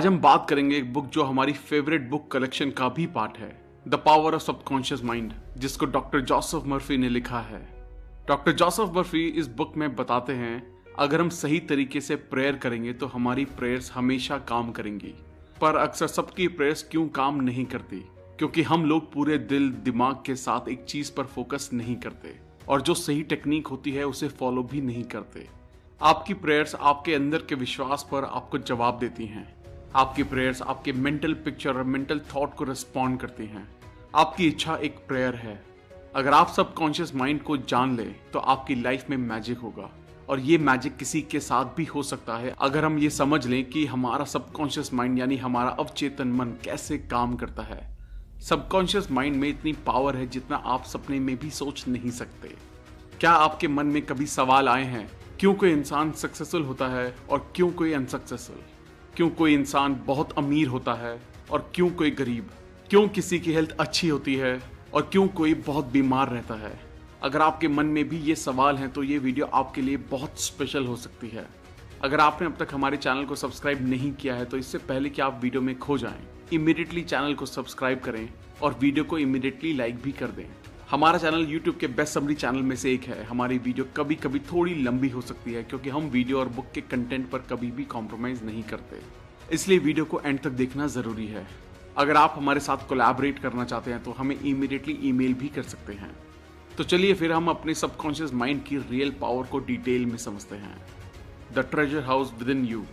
आज हम बात करेंगे एक बुक जो हमारी फेवरेट बुक कलेक्शन का भी पार्ट है, the power of subconscious mind, जिसको डॉक्टर जोसेफ मर्फी ने लिखा है। डॉक्टर जोसेफ मर्फी इस बुक में बताते हैं अगर हम सही तरीके से प्रेयर करेंगे तो हमारी प्रेयर्स हमेशा काम करेंगी। पर अक्सर सबकी प्रेयर्स क्यों काम नहीं करती? क्योंकि हम लोग पूरे दिल दिमाग के साथ एक चीज पर फोकस नहीं करते और जो सही टेक्निक होती है उसे फॉलो भी नहीं करते। आपकी प्रेयर्स आपके अंदर के विश्वास पर आपको जवाब देती हैं। आपकी प्रेयर्स आपके मेंटल पिक्चर और मेंटल थॉट को रिस्पॉन्ड करती हैं। आपकी इच्छा एक प्रेयर है। अगर आप सबकॉन्शियस माइंड को जान ले तो आपकी लाइफ में मैजिक होगा, और ये मैजिक किसी के साथ भी हो सकता है अगर हम ये समझ लें कि हमारा सबकॉन्शियस माइंड यानी हमारा अवचेतन मन कैसे काम करता है। सबकॉन्शियस माइंड में इतनी पावर है जितना आप सपने में भी सोच नहीं सकते। क्या आपके मन में कभी सवाल आए हैं, क्यों कोई इंसान सक्सेसफुल होता है और क्यों कोई अनसक्सेसफुल? क्यों कोई इंसान बहुत अमीर होता है और क्यों कोई गरीब? क्यों किसी की हेल्थ अच्छी होती है और क्यों कोई बहुत बीमार रहता है? अगर आपके मन में भी ये सवाल हैं तो ये वीडियो आपके लिए बहुत स्पेशल हो सकती है। अगर आपने अब तक हमारे चैनल को सब्सक्राइब नहीं किया है तो इससे पहले कि आप वीडियो में खो जाएं, इमीडिएटली चैनल को सब्सक्राइब करें और वीडियो को इमीडिएटली लाइक भी कर दें। हमारा चैनल यूट्यूब के बेस्ट समरी चैनल में से एक है। हमारी वीडियो कभी कभी थोड़ी लंबी हो सकती है क्योंकि हम वीडियो और बुक के कंटेंट पर कभी भी कॉम्प्रोमाइज नहीं करते, इसलिए वीडियो को एंड तक देखना जरूरी है। अगर आप हमारे साथ कोलैबोरेट करना चाहते हैं तो हमें इमीडिएटली ईमेल भी कर सकते हैं। तो चलिए फिर हम अपने सबकॉन्शियस माइंड की रियल पावर को डिटेल में समझते हैं। The treasure house with in you.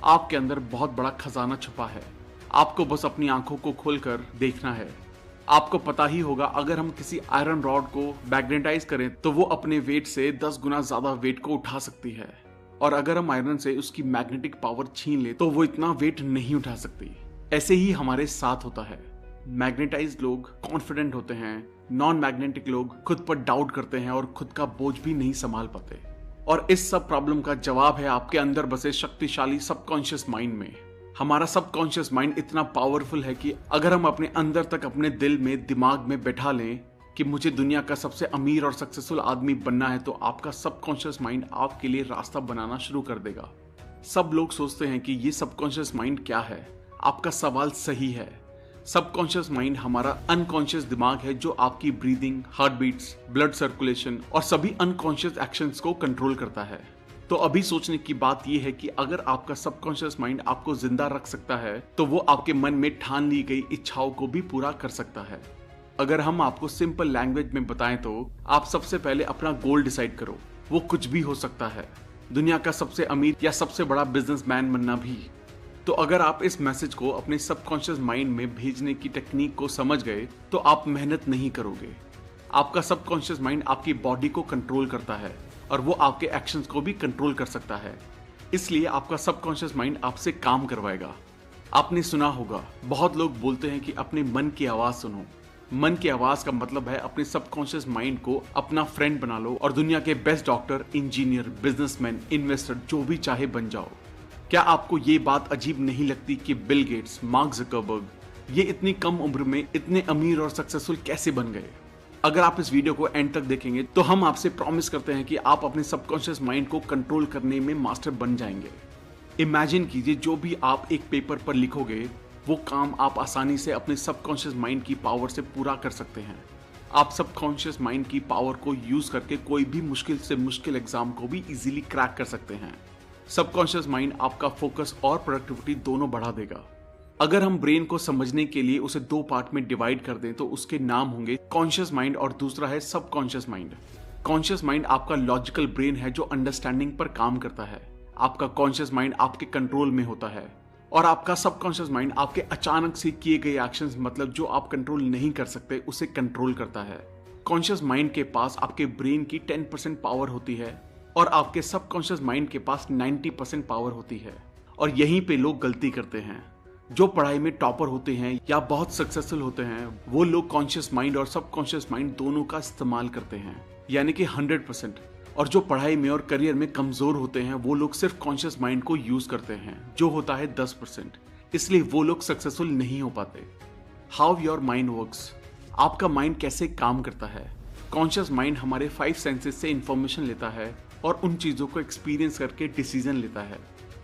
आपके अंदर बहुत बड़ा खजाना छुपा है। आपको बस अपनी आंखों को खोलकर देखना है। आपको पता ही होगा अगर हम किसी आयरन रॉड को मैग्नेटाइज करें तो वो अपने वेट से 10 गुना ज्यादा वेट को उठा सकती है, और अगर हम आयरन से उसकी मैग्नेटिक पावर छीन ले तो वो इतना वेट नहीं उठा सकती। ऐसे ही हमारे साथ होता है। मैग्नेटाइज लोग कॉन्फिडेंट होते हैं, नॉन मैग्नेटिक लोग खुद पर डाउट करते हैं और खुद का बोझ भी नहीं संभाल पाते। और इस सब प्रॉब्लम का जवाब है आपके अंदर बसे शक्तिशाली सबकॉन्शियस माइंड में। हमारा सबकॉन्शियस माइंड इतना पावरफुल है कि अगर हम अपने अंदर तक अपने दिल में दिमाग में बैठा लें कि मुझे दुनिया का सबसे अमीर और सक्सेसफुल आदमी बनना है तो आपका सबकॉन्शियस माइंड आपके लिए रास्ता बनाना शुरू कर देगा। सब लोग सोचते हैं कि ये सबकॉन्शियस माइंड क्या है। आपका सवाल सही है। सबकॉन्शियस माइंड हमारा अनकॉन्शियस दिमाग है जो आपकी breathing, heart beats, blood circulation और सभी अनकॉन्शियस एक्शंस को कंट्रोल करता है। तो अभी सोचने की बात यह है कि अगर आपका सबकॉन्शियस माइंड आपको जिंदा रख सकता है तो वो आपके मन में ठान ली गई इच्छाओं को भी पूरा कर सकता है। अगर हम आपको सिंपल लैंग्वेज में बताएं तो आप सबसे पहले अपना गोल डिसाइड करो। वो कुछ भी हो सकता है, दुनिया का सबसे अमीर या सबसे बड़ा बिजनेसमैन बनना भी। तो अगर आप इस मैसेज को अपने सबकॉन्शियस माइंड में भेजने की टेक्निक को समझ गए तो आप मेहनत नहीं करोगे। आपका सबकॉन्शियस माइंड आपकी बॉडी को कंट्रोल करता है और वो आपके एक्शंस को भी कंट्रोल कर सकता है, इसलिए आपका सबकॉन्शियस माइंड आपसे काम करवाएगा। आपने सुना होगा, बहुत लोग बोलते हैं कि अपने मन की आवाज सुनो। मन की आवाज का मतलब है अपने सबकॉन्शियस माइंड को अपना फ्रेंड बना लो और दुनिया के best doctor, engineer, businessman, investor जो भी चाहे बन जाओ। क्या आपको ये बात अजीब नहीं लगती कि बिल गेट्स, मार्क ज़करबर्ग ये इतनी कम उम्र में इतने अमीर और सक्सेसफुल कैसे बन गए? अगर आप इस वीडियो को एंड तक देखेंगे तो हम आपसे प्रॉमिस करते हैं कि आप अपने सबकॉन्शियस माइंड को कंट्रोल करने में मास्टर बन जाएंगे। इमेजिन कीजिए, जो भी आप एक पेपर पर लिखोगे वो काम आप आसानी से अपने सबकॉन्शियस माइंड की पावर से पूरा कर सकते हैं। आप सबकॉन्शियस माइंड की पावर को यूज करके कोई भी मुश्किल से मुश्किल एग्जाम को भी इजीली क्रैक कर सकते हैं। सबकॉन्शियस माइंड आपका फोकस और प्रोडक्टिविटी दोनों बढ़ा देगा। अगर हम ब्रेन को समझने के लिए उसे 2 पार्ट में डिवाइड कर दें तो उसके नाम होंगे कॉन्शियस माइंड और दूसरा है सबकॉन्शियस माइंड। कॉन्शियस माइंड आपका लॉजिकल ब्रेन है जो अंडरस्टैंडिंग पर काम करता है। आपका कॉन्शियस माइंड आपके कंट्रोल में होता है और आपका सबकॉन्शियस माइंड आपके अचानक से किए गए एक्शंस, मतलब जो आप कंट्रोल नहीं कर सकते, उसे कंट्रोल करता है। कॉन्शियस माइंड के पास आपके ब्रेन की 10% पावर होती है और आपके सबकॉन्शियस माइंड के पास 90% पावर होती है। और यहीं पे लोग गलती करते हैं। जो पढ़ाई में टॉपर होते हैं या बहुत सक्सेसफुल होते हैं वो लोग कॉन्शियस माइंड और सबकॉन्शियस माइंड दोनों का इस्तेमाल करते हैं, यानी कि 100%। और जो पढ़ाई में और करियर में कमजोर होते हैं वो लोग सिर्फ कॉन्शियस माइंड को यूज करते हैं, जो होता है 10%। इसलिए वो लोग सक्सेसफुल नहीं हो पाते। How your mind works. आपका माइंड कैसे काम करता है? कॉन्शियस माइंड हमारे 5 सेंसेस से इंफॉर्मेशन लेता है और उन चीजों को एक्सपीरियंस करके डिसीजन लेता है,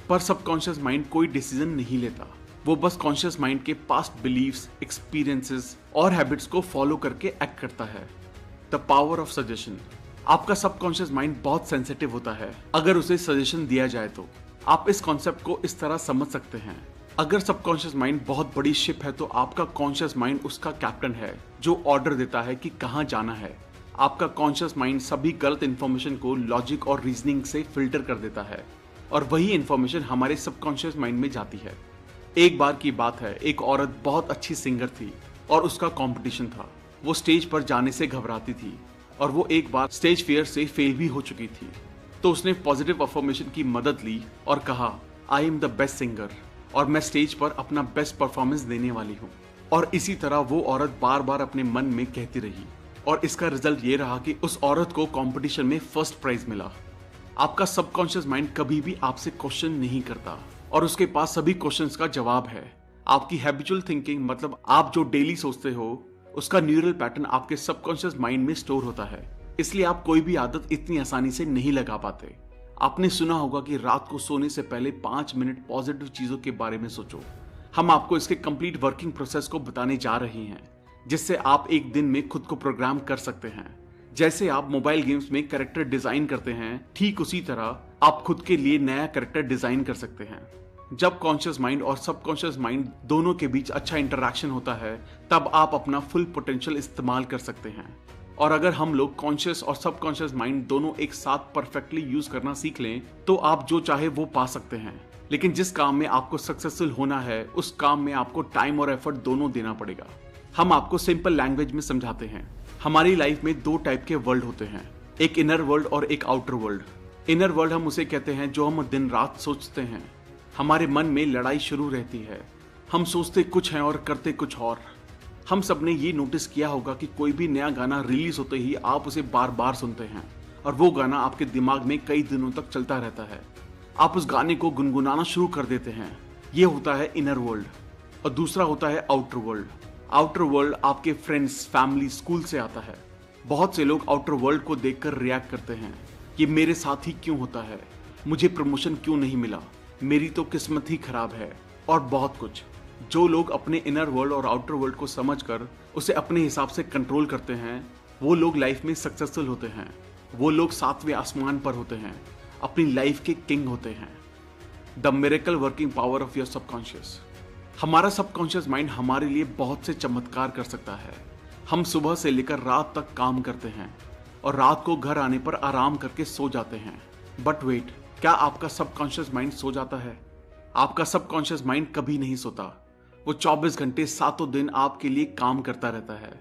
पर सबकॉन्शियस माइंड कोई डिसीजन नहीं लेता। वो बस कॉन्शियस माइंड के पास्ट बिलीव्स, एक्सपीरियंसेस और हैबिट्स को फॉलो करके एक्ट करता है। The power of suggestion. आपका सबकॉन्शियस माइंड बहुत सेंसिटिव होता है अगर उसे सजेशन दिया जाए तो। आप इस कॉन्सेप्ट को इस तरह समझ सकते हैं, अगर सबकॉन्शियस माइंड बहुत बड़ी शिप है तो आपका कॉन्शियस माइंड उसका कैप्टन है जो ऑर्डर देता है कि कहाँ जाना है। आपका कॉन्शियस माइंड सभी गलत इंफॉर्मेशन को लॉजिक और रीजनिंग से फिल्टर कर देता है और वही इंफॉर्मेशन हमारे सबकॉन्शियस माइंड में जाती है। एक बार की बात है, एक औरत बहुत अच्छी सिंगर थी और उसका कंपटीशन था। वो स्टेज पर जाने से घबराती थी और वो एक बार स्टेज फियर से फेल भी हो चुकी थी। तो उसने पॉजिटिव अफर्मेशन की मदद ली और कहा, I am the best singer और मैं स्टेज पर अपना बेस्ट परफॉर्मेंस देने वाली हूँ। और इसी तरह वो औरत बार बार अपने मन में कहती रही और इसका रिजल्ट ये रहा कि उस औरत को कंपटीशन में फर्स्ट प्राइज मिला। आपका सबकॉन्शियस माइंड कभी भी आपसे क्वेश्चन नहीं करता और उसके पास सभी क्वेश्चंस का जवाब है। आपकी हैबिचुअल थिंकिंग, मतलब आप जो डेली सोचते हो, उसका न्यूरल पैटर्न आपके सबकॉन्शियस माइंड में स्टोर होता है। इसलिए आप कोई भी आदत इतनी आसानी से नहीं लगा पाते। आपने सुना होगा कि रात को सोने से पहले 5 मिनट पॉजिटिव चीजों के बारे में सोचो। हम आपको इसके कंप्लीट वर्किंग प्रोसेस को बताने जा रहे हैं, जिससे आप एक दिन में खुद को प्रोग्राम कर सकते हैं। जैसे आप मोबाइल गेम्स में कैरेक्टर डिजाइन करते हैं, ठीक उसी तरह आप खुद के लिए नया कैरेक्टर डिजाइन कर सकते हैं। जब कॉन्शियस माइंड और सबकॉन्शियस माइंड दोनों के बीच अच्छा इंटरेक्शन होता है, तब आप अपना फुल पोटेंशियल इस्तेमाल कर सकते हैं। और अगर हम लोग कॉन्शियस और सबकॉन्शियस माइंड दोनों एक साथ परफेक्टली यूज करना सीख लें, तो आप जो चाहे वो पा सकते हैं। लेकिन जिस काम में आपको सक्सेसफुल होना है, उस काम में आपको टाइम और एफर्ट दोनों देना पड़ेगा। हम आपको सिंपल लैंग्वेज में समझाते हैं। हमारी लाइफ में 2 टाइप के वर्ल्ड होते हैं, एक इनर वर्ल्ड और एक आउटर वर्ल्ड। इनर वर्ल्ड हम उसे कहते हैं जो हम दिन रात सोचते हैं। हमारे मन में लड़ाई शुरू रहती है, हम सोचते कुछ हैं और करते कुछ और। हम सब ने ये नोटिस किया होगा कि कोई भी नया गाना रिलीज होते ही आप उसे बार बार सुनते हैं और वो गाना आपके दिमाग में कई दिनों तक चलता रहता है। आप उस गाने को गुनगुनाना शुरू कर देते हैं। ये होता है इनर वर्ल्ड। और दूसरा होता है आउटर वर्ल्ड। आउटर वर्ल्ड आपके फ्रेंड्स, फैमिली, स्कूल से आता है। बहुत से लोग आउटर वर्ल्ड को देखकर रिएक्ट करते हैं कि मेरे साथ ही क्यों होता है, मुझे प्रमोशन क्यों नहीं मिला, मेरी तो किस्मत ही खराब है, और बहुत कुछ। जो लोग अपने इनर वर्ल्ड और आउटर वर्ल्ड को समझकर उसे अपने हिसाब से कंट्रोल करते हैं, वो लोग लाइफ में सक्सेसफुल होते हैं। वो लोग 7वें आसमान पर होते हैं, अपनी लाइफ के किंग होते हैं। The miracle working power of your subconscious. हमारा सबकॉन्शियस माइंड हमारे लिए बहुत से चमत्कार कर सकता है। हम सुबह से लेकर रात तक काम करते हैं और रात को घर आने पर आराम करके सो जाते हैं। बट वेट, क्या आपका सबकॉन्शियस माइंड सो जाता है? आपका सबकॉन्शियस माइंड कभी नहीं सोता। वो 24 घंटे 7 दिन आपके लिए काम करता रहता है।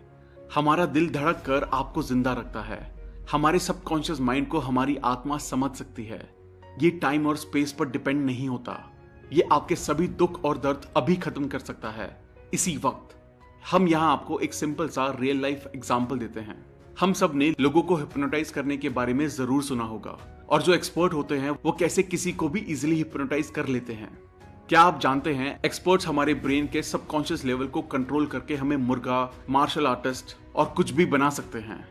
हमारा दिल धड़क कर आपको जिंदा रखता है। हमारे सबकॉन्शियस माइंड को हमारी आत्मा समझ सकती है। ये टाइम और स्पेस पर डिपेंड नहीं होता। ये आपके सभी दुख और दर्द अभी खत्म कर सकता है, इसी वक्त। हम यहाँ आपको एक सिंपल सा रियल लाइफ एग्जाम्पल देते हैं। हम सब ने लोगों को हिप्नोटाइज करने के बारे में जरूर सुना होगा, और जो एक्सपर्ट होते हैं वो कैसे किसी को भी इजीली हिप्नोटाइज कर लेते हैं। क्या आप जानते हैं, एक्सपर्ट्स हमारे ब्रेन के सबकॉन्शियस लेवल को कंट्रोल करके हमें मुर्गा, मार्शल आर्टिस्ट और कुछ भी बना सकते हैं।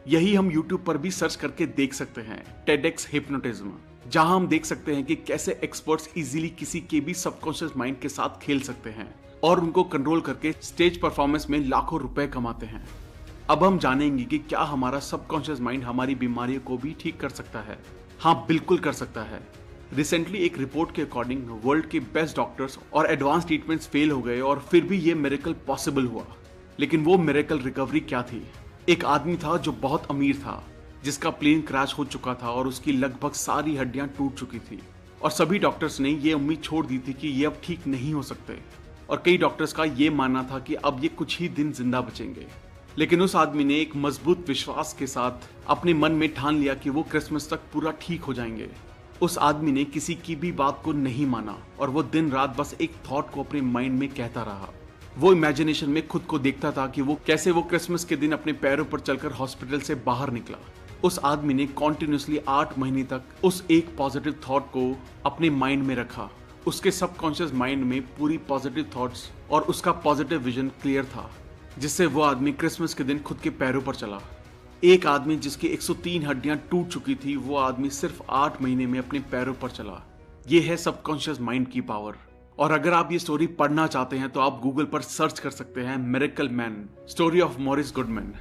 यही हम YouTube पर भी सर्च करके देख सकते हैं, TEDx हिप्नोटिज्म, जहां हम देख सकते हैं कि कैसे एक्सपर्ट्स इजीली किसी के भी सबकॉन्शियस माइंड के साथ खेल सकते हैं और उनको कंट्रोल करके स्टेज परफॉर्मेंस में लाखों रुपए कमाते हैं। अब हम जानेंगे कि क्या हमारा सबकॉन्शियस माइंड हमारी बीमारियों को भी ठीक कर सकता है। हाँ, बिल्कुल कर सकता है। रिसेंटली एक रिपोर्ट के अकॉर्डिंग वर्ल्ड के बेस्ट डॉक्टर्स और एडवांस ट्रीटमेंट्स फेल हो गए और फिर भी ये मिरेकल पॉसिबल हुआ। लेकिन वो मिरेकल रिकवरी क्या थी? एक आदमी था जो बहुत अमीर था, जिसका प्लेन क्रैश हो चुका था और उसकी लगभग सारी हड्डियां टूट चुकी थी, और सभी डॉक्टर्स ने ये उम्मीद छोड़ दी थी कि ये अब ठीक नहीं हो सकते, और कई डॉक्टर्स का ये मानना था कि अब ये कुछ ही दिन जिंदा बचेंगे। लेकिन उस आदमी ने एक मजबूत विश्वास के साथ अपने मन में ठान लिया कि वो क्रिसमस तक पूरा ठीक हो जाएंगे। उस आदमी ने किसी की भी बात को नहीं माना और वो दिन रात बस एक थॉट को अपने माइंड में कहता रहा। वो इमेजिनेशन में खुद को देखता था कि वो कैसे क्रिसमस के दिन अपने पैरों पर चलकर हॉस्पिटल से बाहर निकला। उस आदमी ने कॉन्टिन्यूसली 8 महीने तक उस एक पॉजिटिव थॉट को अपने माइंड में रखा। उसके सबकॉन्शियस माइंड में पूरी पॉजिटिव थॉट्स और उसका पॉजिटिव विजन क्लियर था, जिससे वो आदमी क्रिसमस के दिन खुद के पैरों पर चला। एक आदमी जिसकी 103 हड्डियां टूट चुकी थी, वो आदमी सिर्फ 8 महीने में अपने पैरों पर चला। ये है सबकॉन्शियस माइंड की पावर। और अगर आप ये स्टोरी पढ़ना चाहते हैं तो आप गूगल पर सर्च कर सकते हैं miracle man, story of Morris Goodman.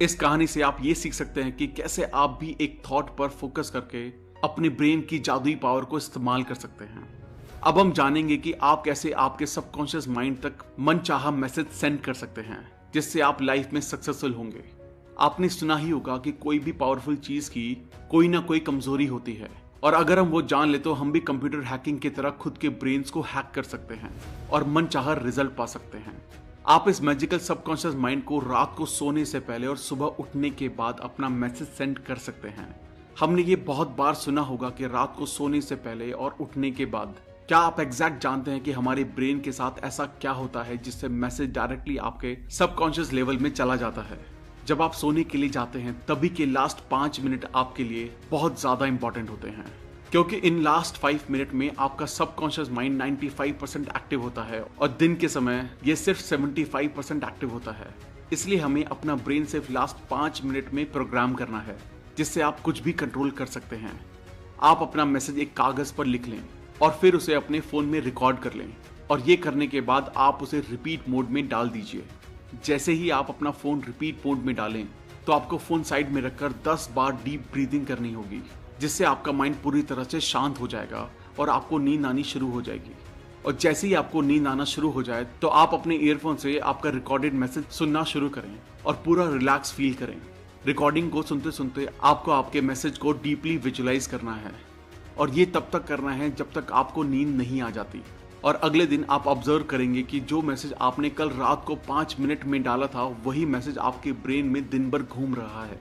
इस कहानी से आप ये सीख सकते हैं कि कैसे आप भी एक थॉट पर फोकस करके अपने ब्रेन की जादुई पावर को इस्तेमाल कर सकते हैं। अब हम जानेंगे कि आप कैसे आपके सबकॉन्शियस माइंड तक मनचाहा मैसेज सेंड कर सकते हैं, जिससे आप लाइफ में सक्सेसफुल होंगे। आपने सुना ही होगा कि कोई भी पावरफुल चीज की कोई ना कोई कमजोरी होती है, और अगर हम वो जान ले तो हम भी कंप्यूटर हैकिंग की तरह खुद के ब्रेन्स को हैक कर सकते हैं और मनचाहा रिजल्ट पा सकते हैं। आप इस मैजिकल सबकॉन्शियस माइंड को रात को सोने से पहले और सुबह उठने के बाद अपना मैसेज सेंड कर सकते हैं। हमने ये बहुत बार सुना होगा कि रात को सोने से पहले और उठने के बाद। क्या आप एग्जैक्ट जानते हैं कि हमारे ब्रेन के साथ ऐसा क्या होता है जिससे मैसेज डायरेक्टली आपके सबकॉन्शियस लेवल में चला जाता है? जब आप सोने के लिए जाते हैं तभी के लास्ट 5 मिनट आपके लिए बहुत ज्यादा इंपॉर्टेंट होते हैं, क्योंकि इन लास्ट 5 मिनट में आपका सबकॉन्शियस माइंड 95% एक्टिव होता है और दिन के समय ये सिर्फ 75% एक्टिव होता है। इसलिए हमें अपना ब्रेन सिर्फ लास्ट 5 मिनट में प्रोग्राम करना है, जिससे आप कुछ भी कंट्रोल कर सकते हैं। आप अपना मैसेज एक कागज पर लिख लें और फिर उसे अपने फोन में रिकॉर्ड कर लें, और ये करने के बाद आप उसे रिपीट मोड में डाल दीजिए। जैसे ही आप अपना फोन रिपीट मोड में डालें तो आपको फोन साइड में रखकर 10 बार डीप ब्रीदिंग करनी होगी, जिससे आपका माइंड पूरी तरह से शांत हो जाएगा और आपको नींद आनी शुरू हो जाएगी। और जैसे ही आपको नींद आना शुरू हो जाए तो आप अपने ईयरफोन से आपका रिकॉर्डेड मैसेज सुनना शुरू करें और पूरा रिलैक्स फील करें। रिकॉर्डिंग को सुनते सुनते आपको आपके मैसेज को डीपली विजुअलाइज करना है, और ये तब तक करना है जब तक आपको नींद नहीं आ जाती। और अगले दिन आप ऑब्जर्व करेंगे कि जो मैसेज आपने कल रात को 5 मिनट में डाला था वही मैसेज आपके ब्रेन में दिन भर घूम रहा है।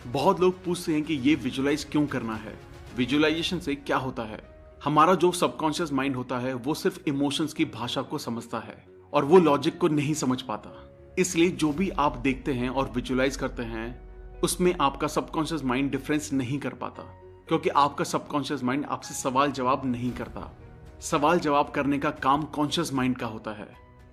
बहुत लोग पूछते हैं कि ये विजुअलाइज क्यों करना है, विजुअलाइजेशन से क्या होता है? हमारा जो सबकॉन्शियस माइंड होता है वो सिर्फ इमोशंस की भाषा को समझता है और वो लॉजिक को नहीं समझ पाता। इसलिए जो भी आप देखते हैं और विजुअलाइज करते हैं उसमें आपका सबकॉन्शियस माइंड डिफरेंस नहीं कर पाता, क्योंकि आपका सबकॉन्शियस माइंड आपसे सवाल जवाब नहीं करता। सवाल जवाब करने का काम कॉन्शियस माइंड का होता है।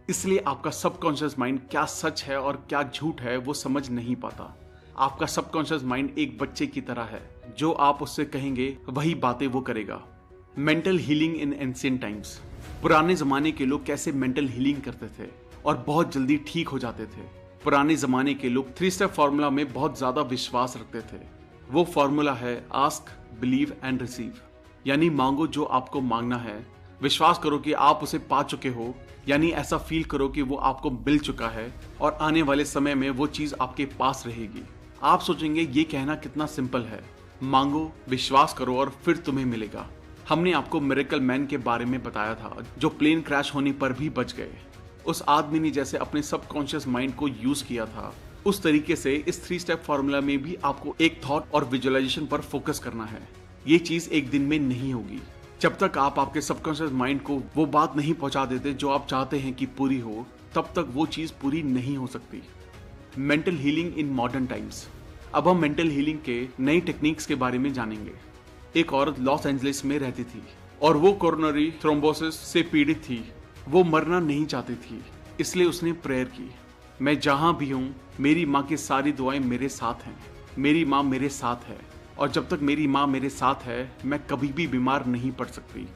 इसलिए आपका सबकॉन्शियस माइंड क्या सच है और क्या झूठ है वो समझ नहीं पाता। आपका सबकॉन्शियस माइंड एक बच्चे की तरह है, जो आप उससे कहेंगे वही बातें वो करेगा। Mental healing in ancient times. पुराने जमाने के लोग कैसे मेंटल हीलिंग करते थे और बहुत जल्दी ठीक हो जाते थे। पुराने जमाने के लोग 3 स्टेप फॉर्मूला में बहुत ज्यादा विश्वास रखते थे। वो फॉर्मूला है आस्क, बिलीव एंड रिसीव, यानी मांगो जो आपको मांगना है, विश्वास करो कि आप उसे पा चुके हो, यानी ऐसा फील करो कि वो आपको मिल चुका है और आने वाले समय में वो चीज आपके पास रहेगी। आप सोचेंगे ये कहना कितना सिंपल है, मांगो, विश्वास करो और फिर तुम्हें मिलेगा। हमने आपको मिरेकल मैन के बारे में बताया था, जो प्लेन क्रैश होने पर भी बच गए। उस आदमी ने जैसे अपने सबकॉन्शियस माइंड को यूज किया था, उस तरीके से इस 3 स्टेप फॉर्मूला में भी आपको एक थॉट और विजुअलाइजेशन पर फोकस करना है। ये चीज एक दिन में नहीं होगी। जब तक आप आपके सबकॉन्शियस माइंड को वो बात नहीं पहुंचा देते जो आप चाहते हैं कि पूरी हो, तब तक वो चीज पूरी नहीं हो सकती। Mental healing in modern times. अब हम मेंटल हीलिंग के नई टेक्निक्स के बारे में जानेंगे। एक औरत लॉस एंजलिस में रहती थी और वो कोरोनरी थ्रोम्बोसिस से पीड़ित थी। वो मरना नहीं चाहती थी, इसलिए उसने प्रेयर की, मैं जहां भी हूं मेरी माँ की सारी दुआएं मेरे साथ हैं, मेरी माँ मेरे साथ है, और जब तक मेरी माँ मेरे साथ है मैं कभी भी बीमार नहीं पड़ सकती।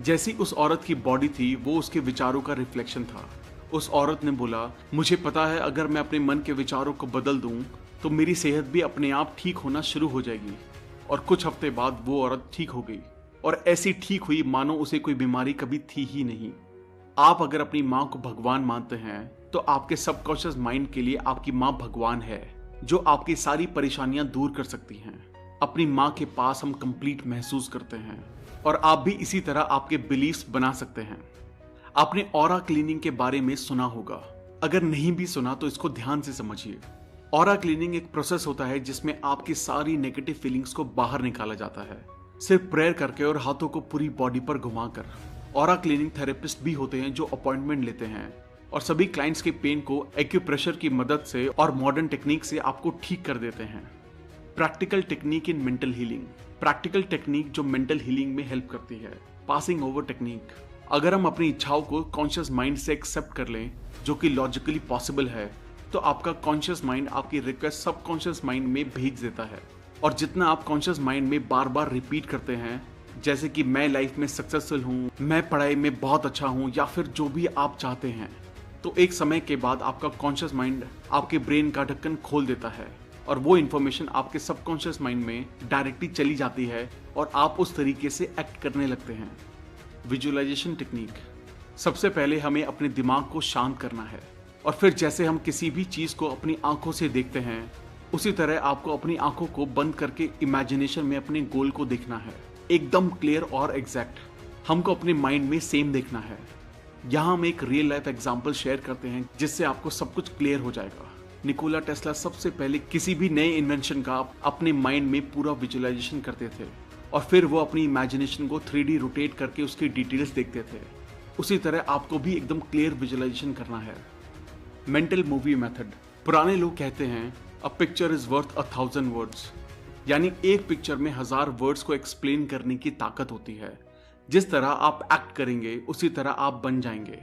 जैसी उस औरत की बॉडी थी वो उसके विचारों का रिफ्लेक्शन था। उस औरत ने बोला, मुझे पता है अगर मैं अपने मन के विचारों को बदल दूं तो मेरी सेहत भी अपने आप ठीक होना शुरू हो जाएगी। और कुछ हफ्ते बाद वो औरत ठीक हो गई और ऐसी ठीक हुई मानो उसे कोई बीमारी कभी थी ही नहीं। आप अगर अपनी माँ को भगवान मानते हैं तो आपके सबकॉन्शियस माइंड के लिए आपकी माँ भगवान है, जो आपकी सारी परेशानियां दूर कर सकती हैं। अपनी माँ के पास हम कंप्लीट महसूस करते हैं, और आप भी इसी तरह आपके बिलीफ्स बना सकते हैं। आपने ऑरा क्लीनिंग के बारे में सुना होगा, अगर नहीं भी सुना तो इसको ध्यान से समझिए। ऑरा क्लीनिंग एक प्रोसेस होता है जिसमें आपकी सारी नेगेटिव फीलिंग्स को बाहर निकाला जाता है, सिर्फ प्रेयर करके और हाथों को पूरी बॉडी पर घुमाकर। ऑरा क्लीनिंग थेरेपिस्ट भी होते हैं जो अपॉइंटमेंट लेते हैं और सभी क्लाइंट्स के पेन को एक्यूप्रेशर की मदद से और मॉडर्न टेक्निक से आपको ठीक कर देते हैं। Practical technique in mental healing. Practical technique जो मेंटल हीलिंग में हेल्प करती है। Passing over technique. अगर हम अपनी इच्छाओं को कॉन्शियस माइंड से एक्सेप्ट कर लें, जो कि लॉजिकली पॉसिबल है, तो आपका कॉन्शियस माइंड आपकी रिक्वेस्ट सबकॉन्शियस माइंड में भेज देता है, और जितना आप कॉन्शियस माइंड में बार बार रिपीट करते हैं जैसे कि मैं लाइफ में सक्सेसफुल हूँ, मैं पढ़ाई में बहुत अच्छा हूँ, या फिर जो भी आप चाहते हैं, तो एक समय के बाद आपका कॉन्शियस माइंड आपके ब्रेन का ढक्कन खोल देता है और वो इन्फॉर्मेशन आपके सबकॉन्शियस माइंड में डायरेक्टली चली जाती है और आप उस तरीके से एक्ट करने लगते हैं। Visualisation technique. सबसे पहले हमें अपने दिमाग को शांत करना है और फिर जैसे हम किसी भी चीज को अपनी आंखों से देखते हैं, उसी तरह आपको अपनी आंखों को बंद करके इमेजिनेशन में अपने गोल को देखना है, एकदम क्लियर और एग्जैक्ट। हमको अपने माइंड में सेम देखना है। यहाँ हम एक रियल लाइफ एग्जाम्पल शेयर करते हैं जिससे आपको सब कुछ क्लियर हो जाएगा। निकोला टेस्ला सबसे पहले किसी भी नए इन्वेंशन का अपने माइंड में पूरा विजुअलाइजेशन करते थे और फिर वो अपनी इमेजिनेशन को 3D रोटेट करके उसकी डिटेल्स देखते थे। उसी तरह आपको भी एकदम क्लियर विजुअलाइजेशन करना है। Mental movie method. पुराने लोग कहते हैं a picture is worth 1000 words, यानी एक पिक्चर में 1000 वर्ड्स को एक्सप्लेन करने की ताकत होती है। जिस तरह आप एक्ट करेंगे उसी तरह आप बन जाएंगे।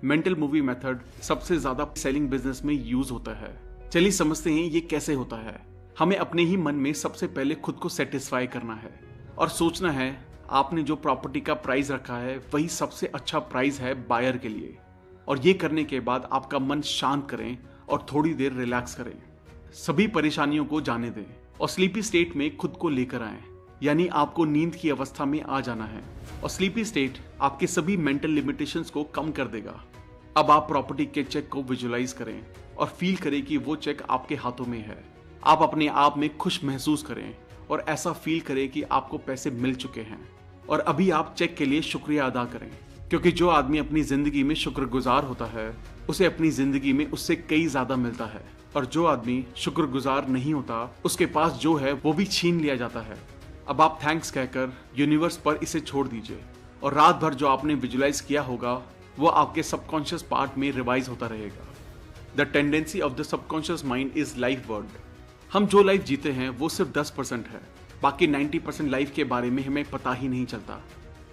मेंटल मूवी मेथड सबसे ज्यादा सेलिंग बिजनेस में यूज होता है। चलिए समझते हैं ये कैसे होता है। हमें अपने ही मन में सबसे पहले खुद को सेटिस्फाई करना है और सोचना है आपने जो प्रॉपर्टी का प्राइस रखा है वही सबसे अच्छा प्राइस है बायर के लिए। और ये करने के बाद आपका मन शांत करें और थोड़ी देर रिलैक्स करें, सभी परेशानियों को जाने दें और स्लीपी स्टेट में खुद को लेकर आएं, यानी आपको नींद की अवस्था में आ जाना है। और स्लीपी स्टेट आपके सभी मेंटल लिमिटेशंस को कम कर देगा। अब आप प्रॉपर्टी के चेक को विजुअलाइज करें और फील करें कि वो चेक आपके हाथों में है। आप अपने आप में खुश महसूस करें और ऐसा फील करें कि आपको पैसे मिल चुके हैं और अभी आप चेक के लिए शुक्रिया अदा करें, क्योंकि जो आदमी अपनी जिंदगी में शुक्रगुजार होता है उसे अपनी जिंदगी में उससे कई ज्यादा मिलता है, और जो आदमी शुक्रगुजार नहीं होता उसके पास जो है वो भी छीन लिया जाता है। अब आप थैंक्स कहकर यूनिवर्स पर इसे छोड़ दीजिए और रात भर जो आपने विजुअलाइज किया होगा वो आपके सबकॉन्शियस पार्ट में रिवाइज होता रहेगा। The tendency of the subconscious mind is life word. हम जो लाइफ जीते हैं वो सिर्फ 10% है, बाकी 90% लाइफ के बारे में हमें पता ही नहीं चलता।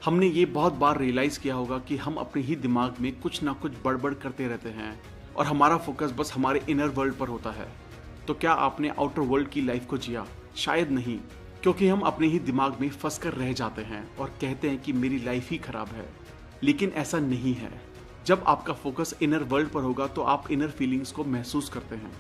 हमने ये बहुत बार रियलाइज किया होगा कि हम अपने ही दिमाग में कुछ ना कुछ बड़बड़ करते रहते हैं और हमारा फोकस बस हमारे इनर वर्ल्ड पर होता है। तो क्या आपने आउटर वर्ल्ड की लाइफ को जिया? शायद नहीं, क्योंकि हम अपने ही दिमाग में फंस कर रह जाते हैं और कहते हैं कि मेरी लाइफ ही खराब है। लेकिन ऐसा नहीं है। जब आपका फोकस इनर वर्ल्ड पर होगा तो आप इनर फीलिंग्स को महसूस करते हैं,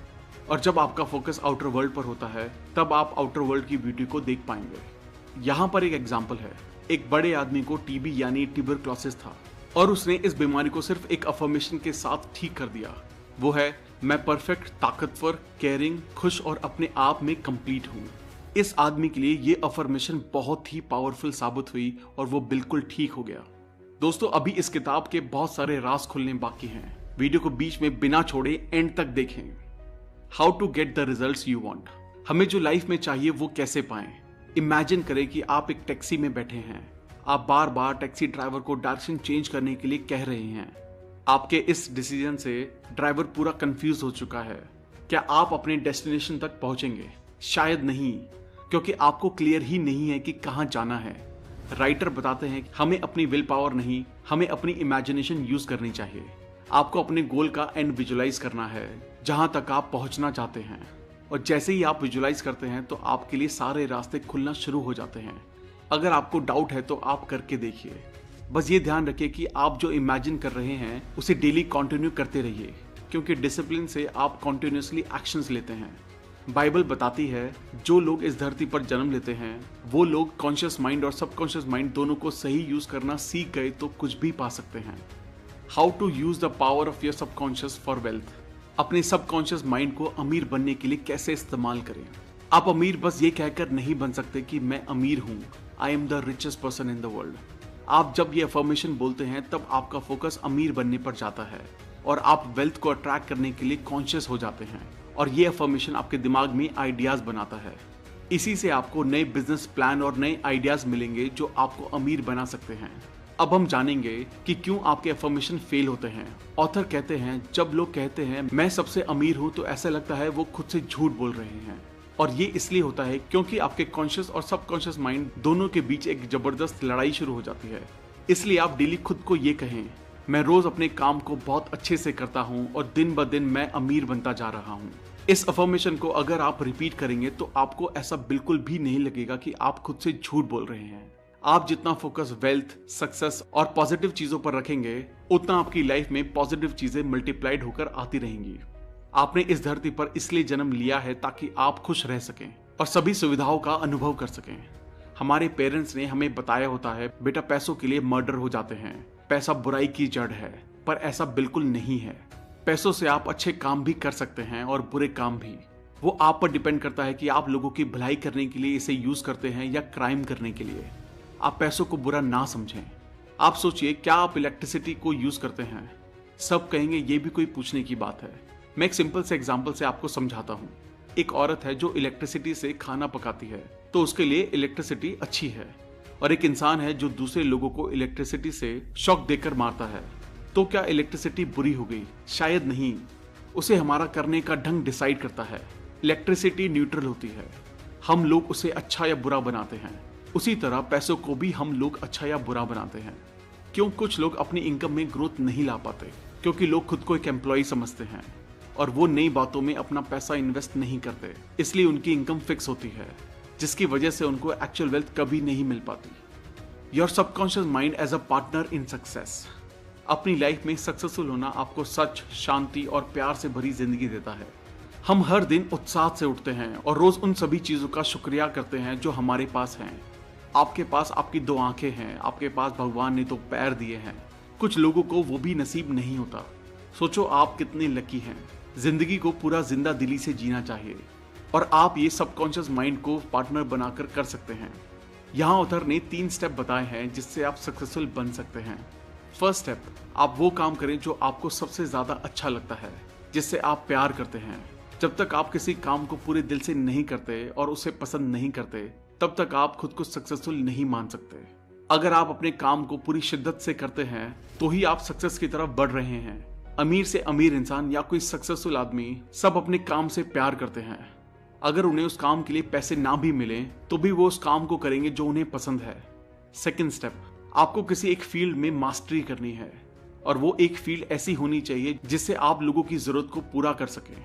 और जब आपका फोकस आउटर वर्ल्ड पर होता है तब आप आउटर वर्ल्ड की ब्यूटी को देख पाएंगे। यहाँ पर एक एग्जाम्पल है। एक बड़े आदमी को टीबी यानी ट्यूबरक्लोसिस था और उसने इस बीमारी को सिर्फ एक अफर्मेशन के साथ ठीक कर दिया। वो है, मैं परफेक्ट, ताकतवर, केयरिंग, खुश और अपने आप में कंप्लीट हूँ। इस आदमी के लिए ये अफर्मेशन बहुत ही पावरफुल साबित हुई और वो बिल्कुल ठीक हो गया। दोस्तों, अभी इस किताब के बहुत सारे राज खुलने बाकी हैं। वीडियो को बीच में बिना छोड़े एंड तक देखें। How to get the results you want. हमें जो लाइफ में चाहिए वो कैसे पाएं। इमेजिन करें कि आप एक टैक्सी में बैठे हैं। आप बार बार टैक्सी ड्राइवर को डायरेक्शन चेंज करने के लिए कह रहे हैं। आपके इस डिसीजन से ड्राइवर पूरा कंफ्यूज हो चुका है। क्या आप अपने डेस्टिनेशन तक पहुंचेंगे? शायद नहीं, क्योंकि आपको क्लियर ही नहीं है कि कहां जाना है। राइटर बताते हैं कि हमें अपनी विल पावर नहीं, हमें अपनी इमेजिनेशन यूज करनी चाहिए। आपको अपने गोल का एंड विजुअलाइज करना है, जहां तक आप पहुंचना चाहते हैं। और जैसे ही आप विजुअलाइज करते हैं तो आपके लिए सारे रास्ते खुलना शुरू हो जाते हैं। अगर आपको डाउट है तो आप करके देखिए। बस ये ध्यान रखिए कि आप जो इमेजिन कर रहे हैं उसे डेली कंटिन्यू करते रहिए, क्योंकि डिसिप्लिन से आप कंटिन्यूअसली एक्शंस लेते हैं। बाइबल बताती है जो लोग इस धरती पर जन्म लेते हैं वो लोग कॉन्शियस माइंड और सबकॉन्शियस माइंड दोनों को सही यूज करना सीख गए तो कुछ भी पा सकते हैं। How to use the power of your subconscious for wealth. अपने सबकॉन्शियस माइंड को अमीर बनने के लिए कैसे इस्तेमाल करें। आप अमीर बस ये कहकर नहीं बन सकते कि मैं अमीर हूं, I am the richest person in the world. आप जब ये अफर्मेशन बोलते हैं तब आपका फोकस अमीर बनने पर जाता है और आप वेल्थ को अट्रैक्ट करने के लिए कॉन्शियस हो जाते हैं, और ये अफर्मेशन आपके दिमाग में आइडियाज बनाता है। इसी से आपको नए बिजनेस प्लान और नए आइडियाज मिलेंगे जो आपको अमीर बना सकते हैं। अब हम जानेंगे कि क्यों आपके अफर्मेशन फेल होते हैं। ऑथर कहते हैं जब लोग कहते हैं मैं सबसे अमीर हूं तो ऐसा लगता है वो खुद से झूठ बोल रहे हैं, और ये इसलिए होता है क्योंकि आपके कॉन्शियस और सबकॉन्शियस माइंड दोनों के बीच एक जबरदस्त लड़ाई शुरू हो जाती है। इसलिए आप डेली खुद को ये कहें, मैं रोज अपने काम को बहुत अच्छे से करता हूं और दिन ब दिन मैं अमीर बनता जा रहा हूं। इस अफर्मेशन को अगर आप रिपीट करेंगे तो आपको ऐसा बिल्कुल भी नहीं लगेगा कि आप खुद से झूठ बोल रहे हैं। आप जितना फोकस वेल्थ, सक्सेस और पॉजिटिव चीजों पर रखेंगे, उतना आपकी लाइफ में पॉजिटिव चीजें मल्टीप्लाइड होकर आती रहेंगी। आपने इस धरती पर इसलिए जन्म लिया है ताकि आप खुश रह सकें और सभी सुविधाओं का अनुभव कर सकें। हमारे पेरेंट्स ने हमें बताया होता है, बेटा पैसों के लिए मर्डर हो जाते हैं, पैसा बुराई की जड़ है, पर ऐसा बिल्कुल नहीं है। पैसों से आप अच्छे काम भी कर सकते हैं और बुरे काम भी। वो आप पर डिपेंड करता है कि आप लोगों की भलाई करने के लिए इसे यूज करते हैं या क्राइम करने के लिए। आप पैसों को बुरा ना समझें। आप सोचिए, क्या आप इलेक्ट्रिसिटी को यूज करते हैं? सब कहेंगे ये भी कोई पूछने की बात है। मैं एक सिंपल से एग्जांपल से आपको समझाता हूँ। एक औरत है जो इलेक्ट्रिसिटी से खाना पकाती है, तो उसके लिए इलेक्ट्रिसिटी अच्छी है। और एक इंसान है जो दूसरे लोगों को इलेक्ट्रिसिटी से शॉक देकर मारता है, तो क्या इलेक्ट्रिसिटी बुरी हो गई? शायद नहीं। उसे हमारा करने का ढंग डिसाइड करता है। इलेक्ट्रिसिटी न्यूट्रल होती है, हम लोग उसे अच्छा या बुरा बनाते हैं। उसी तरह पैसों को भी हम लोग अच्छा या बुरा बनाते हैं। क्यों कुछ लोग अपनी इनकम में ग्रोथ नहीं ला पाते? क्योंकि लोग खुद को एक एम्प्लॉय समझते हैं और वो नई बातों में अपना पैसा इन्वेस्ट नहीं करते, इसलिए उनकी इनकम फिक्स होती है, जिसकी वजह से उनको एक्चुअल वेल्थ कभी नहीं मिल पाती। Your subconscious mind as a partner in success. अपनी लाइफ में सक्सेसफुल होना आपको सच, शांति और प्यार से भरी जिंदगी देता है। हम हर दिन उत्साह से उठते हैं और रोज उन सभी चीजों का शुक्रिया करते हैं जो हमारे पास हैं। आपके पास आपकी 2 आंखें हैं, आपके पास भगवान ने 2 पैर दिए हैं। कुछ लोगों को वो भी नसीब नहीं होता। सोचो आप कितने लकी हैं। जिंदगी को पूरा जिंदा दिली से जीना चाहिए और आप ये सबकॉन्शियस माइंड को पार्टनर बनाकर कर सकते हैं। यहाँ ऑथर ने 3 स्टेप बताए हैं जिससे आप सक्सेसफुल बन सकते हैं। फर्स्ट स्टेप, आप वो काम करें जो आपको सबसे ज्यादा अच्छा लगता है, जिससे आप प्यार करते हैं। जब तक आप किसी काम को पूरे दिल से नहीं करते और उसे पसंद नहीं करते, तब तक आप खुद को सक्सेसफुल नहीं मान सकते। अगर आप अपने काम को पूरी शिद्दत से करते हैं, तो ही आप सक्सेस की तरफ बढ़ रहे हैं। अमीर से अमीर इंसान या कोई सक्सेसफुल आदमी सब अपने काम से प्यार करते हैं। अगर उन्हें उस काम के लिए पैसे ना भी मिले, तो भी वो उस काम को करेंगे जो उन्हें पसंद है। सेकंड स्टेप, आपको किसी एक फील्ड में मास्टरी करनी है और वो एक फील्ड ऐसी होनी चाहिए जिससे आप लोगों की जरूरत को पूरा कर सकें।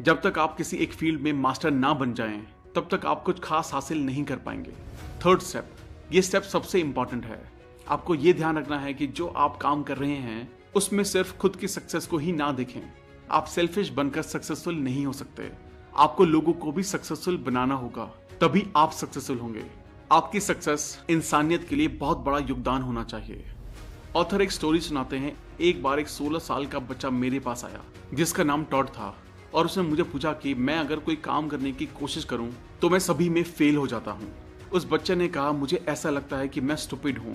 जब तक आप किसी एक फील्ड में मास्टर ना बन जाएं, तब तक आप कुछ खास हासिल नहीं कर पाएंगे। थर्ड स्टेप, ये स्टेप सबसे इंपॉर्टेंट है। आपको ये ध्यान रखना है कि जो आप काम कर रहे हैं उसमें सिर्फ खुद की सक्सेस को ही ना देखें। आप सेल्फिश बनकर सक्सेसफुल नहीं हो सकते। आपको लोगों को भी सक्सेसफुल बनाना होगा, तभी आप सक्सेसफुल होंगे। आपकी सक्सेस इंसानियत के लिए बहुत बड़ा योगदान होना चाहिए। ऑथर एक स्टोरी सुनाते हैं। एक बार एक 16 साल का बच्चा मेरे पास आया जिसका नाम टॉड था और उसने मुझे पूछा कि मैं अगर कोई काम करने की कोशिश करूं तो मैं सभी में फेल हो जाता हूं। उस बच्चे ने कहा, मुझे ऐसा लगता है कि मैं स्टूपिड हूं।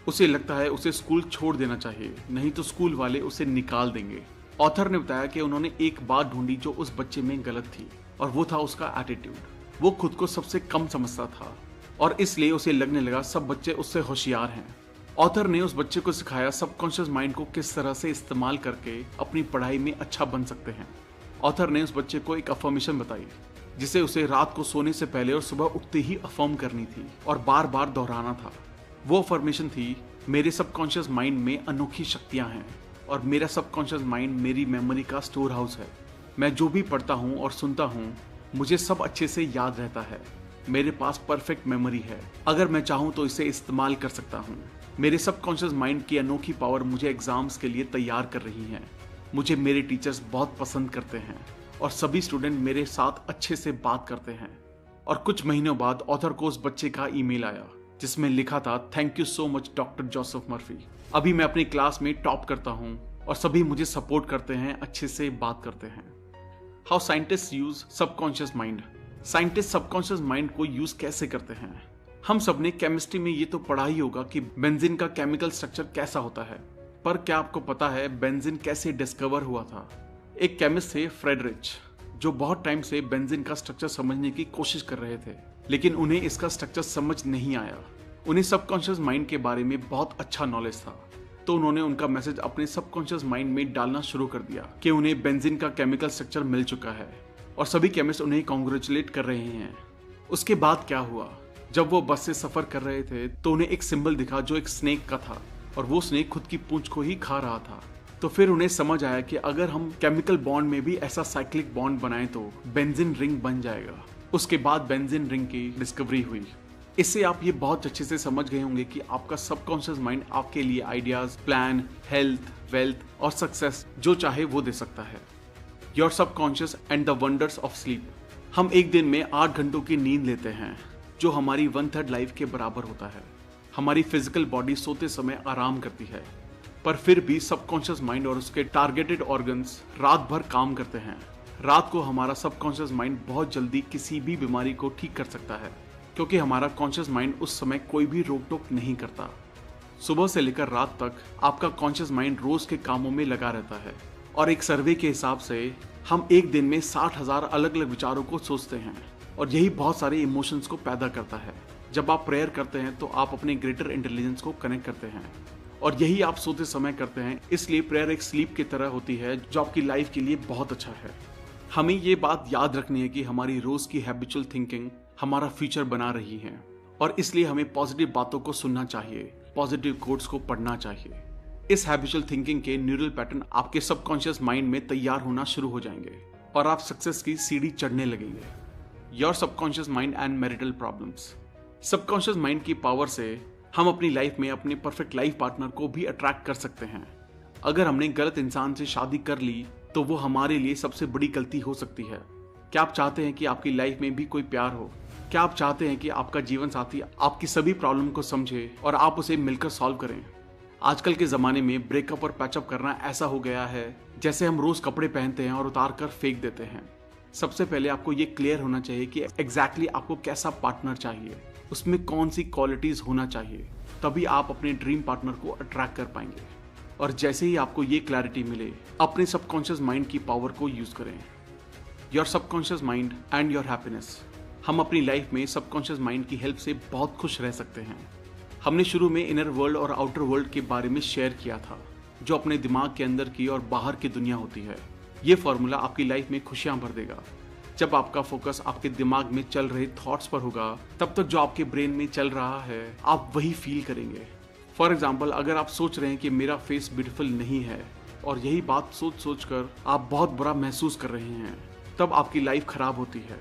उसे लगता है उसे स्कूल छोड़ देना चाहिए, नहीं तो स्कूल वाले उसे निकाल देंगे। ऑथर ने बताया कि उन्होंने एक बात ढूंढी जो उस बच्चे में गलत थी, और वो था उसका एटीट्यूड। वो खुद को सबसे कम समझता था और इसलिए उसे लगने लगा सब बच्चे उससे होशियार हैं। ऑथर ने उस बच्चे को सिखाया सबकॉन्शियस माइंड को किस तरह से इस्तेमाल करके अपनी पढ़ाई में अच्छा बन सकते हैं। ऑथर ने उस बच्चे को एक अफर्मेशन बताई जिसे उसे रात को सोने से पहले और सुबह उठते ही अफर्म करनी थी और बार बार दोहराना था। वो अफर्मेशन थी, मेरे सबकॉन्शियस माइंड में अनोखी शक्तियां हैं और मेरा सबकॉन्शियस माइंड मेरी मेमोरी का स्टोर हाउस है। मैं जो भी पढ़ता हूँ और सुनता हूँ मुझे सब अच्छे से याद रहता है। मेरे पास परफेक्ट मेमोरी है, अगर मैं चाहूँ तो इसे इस्तेमाल कर सकता हूँ। मेरे सबकॉन्शियस माइंड की अनोखी पावर मुझे एग्जाम्स के लिए तैयार कर रही है। मुझे मेरे टीचर्स बहुत पसंद करते हैं और सभी स्टूडेंट मेरे साथ अच्छे से बात करते हैं। और कुछ महीनों बाद ऑथर को उस बच्चे का ईमेल आया जिसमें लिखा था, thank you so much doctor Joseph Murphy. अभी मैं अपनी क्लास में टॉप करता हूँ और सभी मुझे सपोर्ट करते हैं, अच्छे से बात करते हैं। How scientist use subconscious mind. Scientist subconscious mind को यूज कैसे करते हैं? हम सब ने केमिस्ट्री में ये तो पढ़ा ही होगा कि बेंजीन का केमिकल स्ट्रक्चर कैसा होता है, पर क्या आपको पता है बेंजीन कैसे डिस्कवर हुआ था? एक केमिस्ट थे फ्रेडरिच, जो बहुत टाइम से बेंजीन का स्ट्रक्चर समझने की कोशिश कर रहे थे, लेकिन उन्हें इसका स्ट्रक्चर समझ नहीं आया। उन्हें सबकॉन्शियस माइंड के बारे में बहुत अच्छा नॉलेज था, तो उन्होंने उनका मैसेज अपने सबकॉन्शियस माइंड में डालना शुरू कर दिया कि उन्हें बेंजीन का केमिकल स्ट्रक्चर मिल चुका है और सभी केमिस्ट उन्हें कॉन्ग्रेचुलेट कर रहे हैं। उसके बाद क्या हुआ, जब वो बस से सफर कर रहे थे तो उन्हें एक सिंबल दिखा जो एक स्नेक का था और वो स्नेक खुद की पूंछ को ही खा रहा था। तो फिर उन्हें समझ आया कि अगर हम केमिकल बॉन्ड में भी ऐसा साइक्लिक बॉन्ड बनाएं तो बेंजीन रिंग बन जाएगा। उसके बाद बेंजीन रिंग की डिस्कवरी हुई। इससे आप ये बहुत अच्छे से समझ गए होंगे कि आपका सबकॉन्शियस माइंड आपके लिए आइडियाज, प्लान, हेल्थ, वेल्थ और सक्सेस जो चाहे वो दे सकता है। Your subconscious and the wonders of sleep. हम एक दिन में 8 घंटों की नींद लेते हैं, जो हमारी 1/3 लाइफ के बराबर होता है। हमारी फिजिकल बॉडी सोते समय आराम करती है, पर फिर भी सबकॉन्शियस माइंड और उसके टारगेटेड ऑर्गन्स रात भर काम करते हैं। रात को हमारा सबकॉन्शियस माइंड बहुत जल्दी किसी भी बीमारी को ठीक कर सकता है, क्योंकि हमारा कॉन्शियस माइंड उस समय कोई भी रोक टोक नहीं करता। सुबह से लेकर रात तक आपका कॉन्शियस माइंड रोज के कामों में लगा रहता है, और एक सर्वे के हिसाब से हम एक दिन में 60,000 अलग अलग विचारों को सोचते हैं, और यही बहुत सारे इमोशंस को पैदा करता है। जब आप प्रेयर करते हैं तो आप अपने ग्रेटर इंटेलिजेंस को कनेक्ट करते हैं, और यही आप सोते समय करते हैं। इसलिए प्रेयर एक स्लीप की तरह होती है, जो आपकी लाइफ के लिए बहुत अच्छा है। हमें ये बात याद रखनी है कि हमारी रोज की हैबिचुअल थिंकिंग हमारा फ्यूचर बना रही है, और इसलिए हमें पॉजिटिव बातों को सुनना चाहिए, पॉजिटिव कोट्स को पढ़ना चाहिए। इस हैबिचुअल थिंकिंग के न्यूरल पैटर्न आपके सबकॉन्शियस माइंड में तैयार होना शुरू हो जाएंगे, और आप सक्सेस की सीढ़ी चढ़ने लगेंगे। Your subconscious mind and marital problems. Subconscious mind की पावर से हम अपनी लाइफ में अपने परफेक्ट लाइफ पार्टनर को भी अट्रैक्ट कर सकते हैं। अगर हमने गलत इंसान से शादी कर ली तो वो हमारे लिए सबसे बड़ी गलती हो सकती है। क्या आप चाहते हैं कि आपकी लाइफ में भी कोई प्यार हो? क्या आप चाहते हैं कि आपका जीवन साथी आपकी सभी प्रॉब्लम को समझे और आप उसे मिलकर सॉल्व करें? आजकल के ज़माने में ब्रेकअप और पैचअप करना ऐसा हो गया है जैसे हम रोज़ कपड़े पहनते हैं और उतार कर फेंक देते हैं। सबसे पहले आपको ये क्लियर होना चाहिए कि एग्जैक्टली आपको कैसा पार्टनर चाहिए, उसमें कौन सी क्वालिटीज़ होना चाहिए, तभी आप अपने ड्रीम पार्टनर को अट्रैक्ट कर पाएंगे। और जैसे ही आपको ये क्लैरिटी मिले, अपने सबकॉन्शियस माइंड की पावर को यूज़ करें। Your subconscious mind and your happiness. हम अपनी लाइफ में सबकॉन्शियस माइंड की हेल्प से बहुत खुश रह सकते हैं। हमने शुरू में इनर वर्ल्ड और आउटर वर्ल्ड के बारे में शेयर किया था, जो अपने दिमाग के अंदर की और बाहर की दुनिया होती है। ये फॉर्मूला आपकी लाइफ में खुशियां भर देगा। जब आपका फोकस आपके दिमाग में चल रहे थॉट्स पर होगा, तब तक जो आपके ब्रेन में चल रहा है आप वही फील करेंगे। फॉर एग्जाम्पल, अगर आप सोच रहे हैं कि मेरा फेस ब्यूटीफुल नहीं है, और यही बात सोच सोच कर आप बहुत बुरा महसूस कर रहे हैं, तब आपकी लाइफ खराब होती है।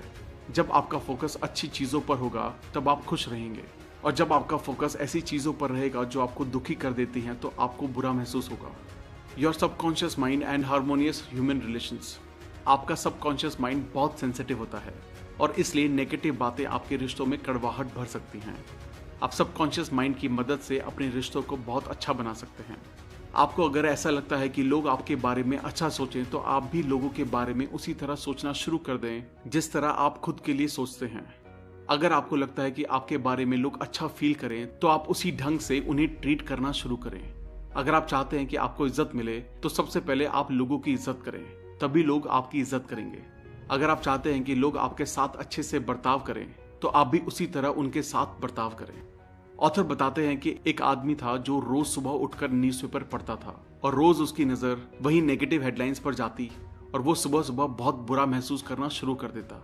जब आपका फोकस अच्छी चीज़ों पर होगा तब आप खुश रहेंगे, और जब आपका फोकस ऐसी चीज़ों पर रहेगा जो आपको दुखी कर देती हैं तो आपको बुरा महसूस होगा। Your subconscious mind and harmonious human relations. आपका सबकॉन्शियस माइंड बहुत सेंसिटिव होता है, और इसलिए नेगेटिव बातें आपके रिश्तों में कड़वाहट भर सकती हैं। आप सबकॉन्शियस माइंड की मदद से अपने रिश्तों को बहुत अच्छा बना सकते हैं। आपको अगर ऐसा लगता है कि लोग आपके बारे में अच्छा सोचें, तो आप भी लोगों के बारे में उसी तरह सोचना शुरू कर दें जिस तरह आप खुद के लिए सोचते हैं। अगर आपको लगता है कि आपके बारे में लोग अच्छा फील करें, तो आप उसी ढंग से उन्हें ट्रीट करना शुरू करें। अगर आप चाहते हैं कि आपको इज्जत मिले, तो सबसे पहले आप लोगों की इज्जत करें, तभी लोग आपकी इज्जत करेंगे। अगर आप चाहते हैं कि लोग आपके साथ अच्छे से बर्ताव करें, तो आप भी उसी तरह उनके साथ बर्ताव करें। ऑथर बताते हैं कि एक आदमी था जो रोज सुबह उठकर न्यूज़पेपर पढ़ता था, और रोज उसकी नजर वही नेगेटिव हेडलाइंस पर जाती, और वो सुबह सुबह बहुत बुरा महसूस करना शुरू कर देता।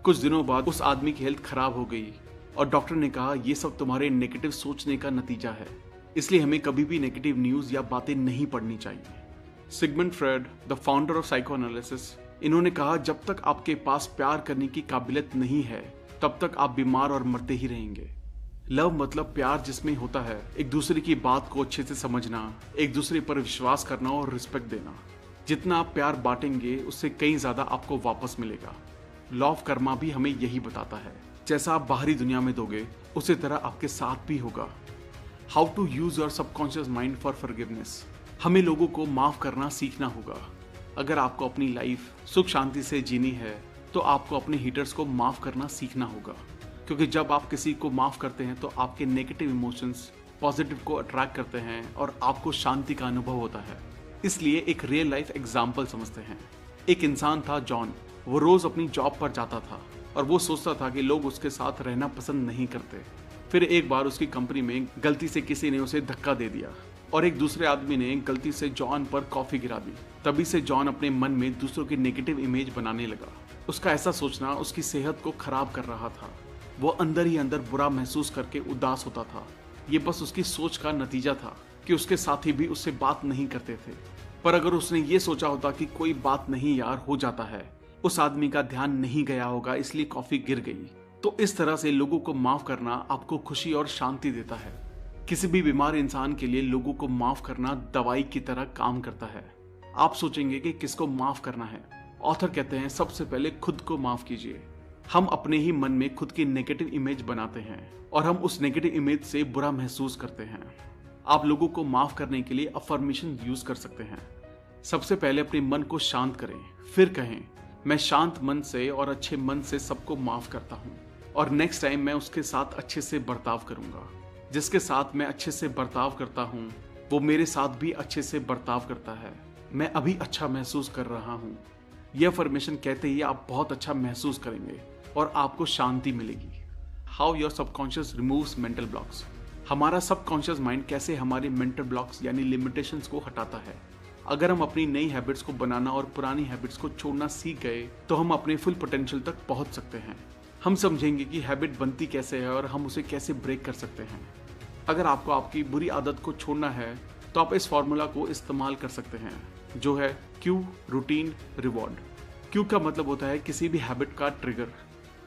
कुछ दिनों बाद उस आदमी की हेल्थ खराब हो गई, और डॉक्टर ने कहा ये सब तुम्हारे नेगेटिव सोचने का नतीजा है, इसलिए हमें कभी भी नेगेटिव न्यूज या बातें नहीं पढ़नी चाहिए। Sigmund Freud, the founder of psychoanalysis, इन्होंने कहा जब तक आपके पास प्यार करने की काबिलियत नहीं है, तब तक आप बीमार और मरते ही रहेंगे। लव मतलब प्यार जिसमें होता है एक दूसरे की बात को अच्छे से समझना, एक दूसरे पर विश्वास करना और रिस्पेक्ट देना। जितना आप प्यार बांटेंगे, उससे कहीं ज्यादा आपको वापस मिलेगा। लॉ ऑफ कर्मा भी हमें यही बताता है, जैसा आप बाहरी दुनिया में दोगे, उसी तरह आपके साथ भी होगा। How to use your subconscious mind for forgiveness. हमें लोगों को माफ करना सीखना होगा। अगर आपको अपनी लाइफ सुख शांति से जीनी है, तो आपको अपने हीटर्स को माफ करना सीखना होगा, क्योंकि जब आप किसी को माफ करते हैं तो आपके नेगेटिव इमोशंस पॉजिटिव को अट्रैक्ट करते हैं, और आपको शांति का अनुभव होता है। इसलिए एक रियल लाइफ एग्जाम्पल समझते हैं। एक इंसान था जॉन। वो रोज अपनी जॉब पर जाता था, और वो सोचता था कि लोग उसके साथ रहना पसंद नहीं करते। फिर एक बार उसकी कंपनी में गलती से किसी ने उसे धक्का दे दिया, और एक दूसरे आदमी ने गलती से जॉन पर कॉफी गिरा दी। तभी से जॉन अपने मन में दूसरों की नेगेटिव इमेज बनाने लगा। उसका ऐसा सोचना उसकी सेहत को खराब कर रहा था। वो अंदर ही अंदर बुरा महसूस करके उदास होता था। ये बस उसकी सोच का नतीजा था कि उसके साथी भी उससे बात नहीं करते थे। पर अगर उसने ये सोचा होता कि कोई बात नहीं यार, हो जाता है, उस आदमी का ध्यान नहीं गया होगा इसलिए कॉफी गिर गई, तो इस तरह से लोगों को माफ करना आपको खुशी और शांति देता है। किसी भी बीमार इंसान के लिए लोगों को माफ करना दवाई की तरह काम करता है। आप सोचेंगे कि किसको माफ करना है। ऑथर कहते हैं सबसे पहले खुद को माफ कीजिए। हम अपने ही मन में खुद की नेगेटिव इमेज बनाते हैं और हम उस नेगेटिव इमेज से बुरा महसूस करते हैं। आप लोगों को माफ करने के लिए अफर्मेशन यूज कर सकते हैं। सबसे पहले अपने मन को शांत करें, फिर कहें मैं शांत मन से और अच्छे मन से सबको माफ करता हूँ और नेक्स्ट टाइम मैं उसके साथ अच्छे से बर्ताव करूंगा। जिसके साथ मैं अच्छे से बर्ताव करता हूँ वो मेरे साथ भी अच्छे से बर्ताव करता है। मैं अभी अच्छा महसूस कर रहा हूँ। यह अफर्मेशन कहते ही आप बहुत अच्छा महसूस करेंगे और आपको शांति मिलेगी। How your subconscious removes mental blocks. हमारा सबकॉन्शियस माइंड कैसे हमारे मेंटल ब्लॉक्स यानी लिमिटेशंस को हटाता है। अगर हम अपनी नई हैबिट्स को बनाना और पुरानी हैबिट्स को छोड़ना सीख गए तो हम अपने फुल पोटेंशियल तक पहुंच सकते हैं। हम समझेंगे कि हैबिट बनती कैसे है और हम उसे कैसे ब्रेक कर सकते हैं। अगर आपको आपकी बुरी आदत को छोड़ना है तो आप इस फॉर्मूला को इस्तेमाल कर सकते हैं, जो है क्यू, रूटीन, रिवॉर्ड। क्यू का मतलब होता है किसी भी हैबिट का ट्रिगर।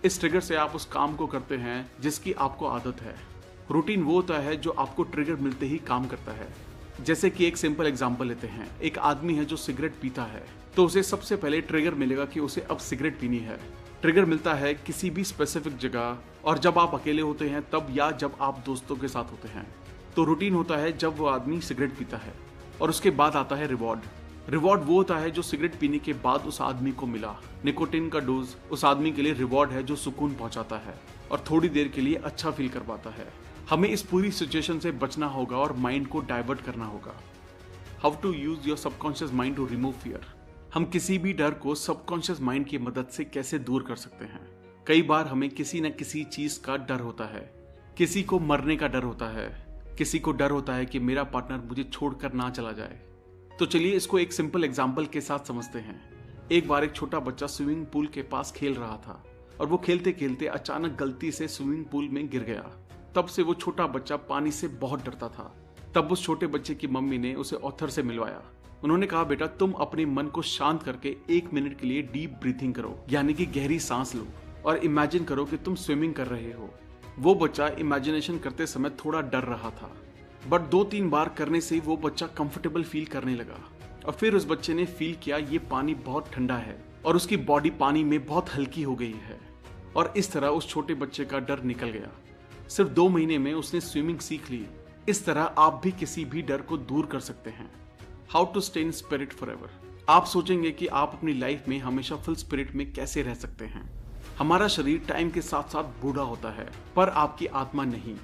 इस ट्रिगर से आप उस काम को करते हैं जिसकी आपको आदत है। रूटीन वो होता है जो आपको ट्रिगर मिलते ही काम करता है। जैसे कि एक सिंपल एग्जांपल लेते हैं। एक आदमी है जो सिगरेट पीता है तो उसे सबसे पहले ट्रिगर मिलेगा कि उसे अब सिगरेट पीनी है। ट्रिगर मिलता है किसी भी स्पेसिफिक जगह और जब आप अकेले होते हैं तब, या जब आप दोस्तों के साथ होते हैं। तो रूटीन होता है जब वो आदमी सिगरेट पीता है। और उसके बाद आता है रिवॉर्ड। रिवॉर्ड वो होता है जो सिगरेट पीने के बाद उस आदमी को मिला। निकोटीन का डोज उस आदमी के लिए रिवॉर्ड है जो सुकून पहुंचाता है और थोड़ी देर के लिए अच्छा फील करवाता है। हमें इस पूरी सिचुएशन से बचना होगा और माइंड को डाइवर्ट करना होगा। How to use your subconscious mind to remove fear. हम किसी भी डर को सबकॉन्शियस माइंड की मदद से कैसे दूर कर सकते हैं। कई बार हमें किसी न किसी चीज का डर होता है। किसी को मरने का डर होता है, किसी को डर होता है कि मेरा पार्टनर मुझे छोड़कर ना चला जाए। तो चलिए इसको एक सिंपल एग्जाम्पल के साथ समझते हैं। एक बार एक छोटा बच्चा स्विमिंग पूल के पास खेल रहा था और वो खेलते खेलते अचानक गलती से स्विमिंग पूल में गिर गया। तब से वो छोटा बच्चा पानी से बहुत डरता था। तब उस छोटे बच्चे की मम्मी ने उसे ऑथर से मिलवाया। उन्होंने कहा बेटा तुम अपने मन को शांत करके 1 मिनट के लिए डीप ब्रीथिंग करो, यानी कि गहरी सांस लो और इमेजिन करो कि तुम स्विमिंग कर रहे हो। वो बच्चा इमेजिनेशन करते समय थोड़ा डर रहा था, बट 2-3 बार करने से वो बच्चा कंफर्टेबल फील करने लगा। और फिर उस बच्चे ने फील किया ये पानी बहुत ठंडा है और उसकी बॉडी पानी में बहुत हल्की हो गई है। और इस तरह उस छोटे बच्चे का डर निकल गया। सिर्फ 2 महीने में उसने स्विमिंग सीख ली। इस तरह आप भी किसी भी डर को दूर कर सकते हैं। How to stay in spirit forever. आप सोचेंगे कि आप अपनी लाइफ में हमेशा फुल स्पिरिट में कैसे रह सकते हैं। हमारा शरीर टाइम के साथ साथ बूढ़ा होता है, पर आपकी आत्मा नहीं,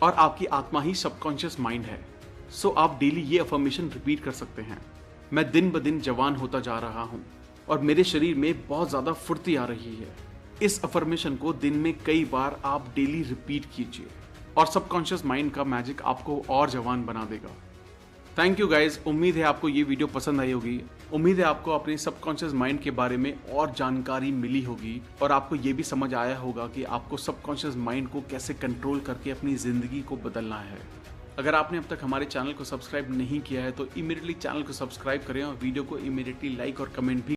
और आपकी आत्मा ही सबकॉन्शियस माइंड है। सो आप डेली ये अफर्मेशन रिपीट कर सकते हैं। मैं दिन ब दिन जवान होता जा रहा हूँ और मेरे शरीर में बहुत ज्यादा फुर्ती आ रही है। इस अफर्मेशन को दिन में कई बार आप डेली रिपीट कीजिए और सबकॉन्शियस माइंड का मैजिक आपको और जवान बना देगा। Thank you guys. उम्मीद है आपको ये वीडियो पसंद आई होगी। उम्मीद है आपको अपने सबकॉन्शियस माइंड के बारे में और जानकारी मिली होगी और आपको ये भी समझ आया होगा कि आपको सबकॉन्शियस माइंड को कैसे कंट्रोल करके अपनी जिंदगी को बदलना है। अगर आपने अब तक हमारे चैनल को सब्सक्राइब नहीं किया है तो इमीडिएटली चैनल को सब्सक्राइब करें और वीडियो को इमीडिएटली लाइक और कमेंट भी